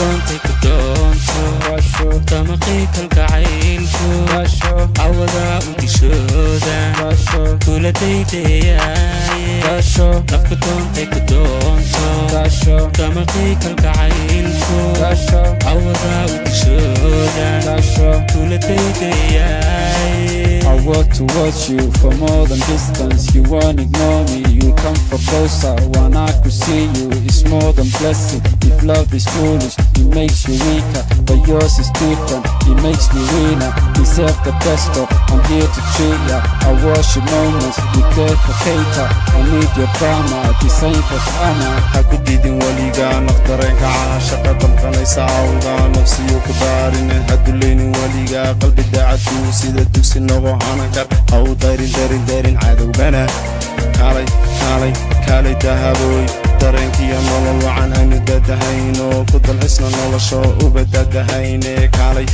doonta ku doonto damaqii kalgacaylku cawada u dishooda kula daydayaye nafku doonta ku doonto damaqii kalgacaylku cawada u dishooda kula daydayaye I work towards you for more than distance. You won't ignore me, you come for closer. When I could see you, it's more than blessing. If love is foolish, it makes you weaker, but yours is different, it makes me winner. Deserve the best of, I'm here to treat ya. I worship moments, you care for cater. I need your drama, the same for karma. hakudidin waliga naftarenka caashaqa damqanaysa awga nafsiyo ku daarine haduleynin waliga qalbi daacadu sida dugsi noqo hanakar haw darin cadowgana kaalay dahaboy dareenkiya nolol wacan aynu dadahayno ku dalxisna nolosho ubadadahayne kaalay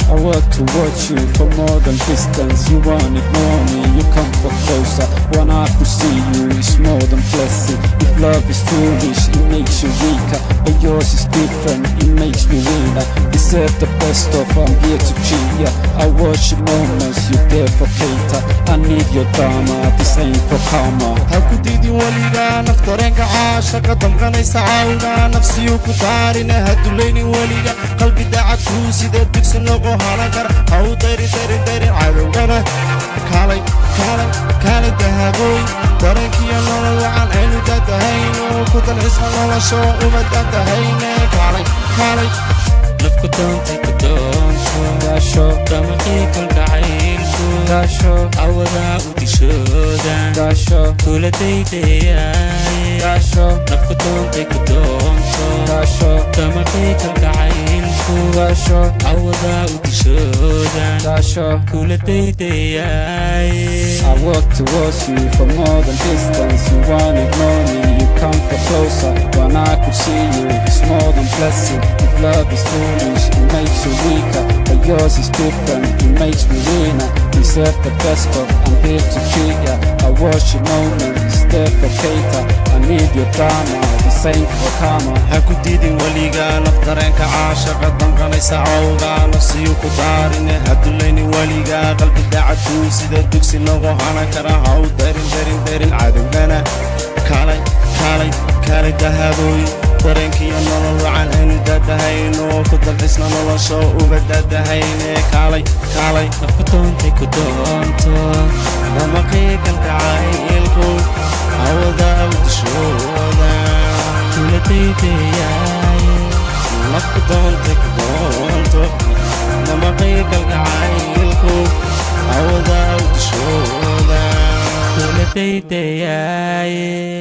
I work towards you for more than distance. You won't ignore me, you come for closer. When I could see you, it's more than blessing. If love is foolish, it makes you weaker, but yours is different, it makes me winner. Deserve the best of, I'm here to cheat ya. I worship moments, you there for cater. I need your drama, this ain't for karma. hakudidin waliga naftarenka caashaqa damqanaysa awga nafsiyo ku daarine haduleynin waliga qalbi daacadu sida dugsi noqo hanakar haw darin cadowgana kaalay dahaboy dareenkiya nolol wacan aynu dadahayno ku dalxisna nolosho ubadadahayne kaalay nafku doonta ku doonto damaqii kalgacaylku cawada u dishooda kula daydayaye nafku doonta ku doonto damaqii kalgacaylku cawada u dishooda kula daydayaye I work towards you for more than distance. You won't ignore me, you come for closer. When I could see you, it's more than blessing. If love is foolish, it makes you weaker, but yours is different, it makes me winner. Deserve the best of, I'm here to treat ya. I worship moments, there for cater. I need your drama, the same for karma. hakudidin waliga naftarenka caashaqa damqanaysa awga nafsiyo ku daarine haduleynin waliga qalbi daacadu sida dugsi noqo hanakara haw darin cadowgana kaalay dahaboy dareenkiya nolol wacan aynu dadahayno ku dalxisna nolosho ubadadahayne kaalay nafku doonta ku doonto damaqii kalgacaylku cawada u dishooda kula daydayaye nafku doonta ku doonto damaqii kalgacaylku cawada u dishooda kula daydayaye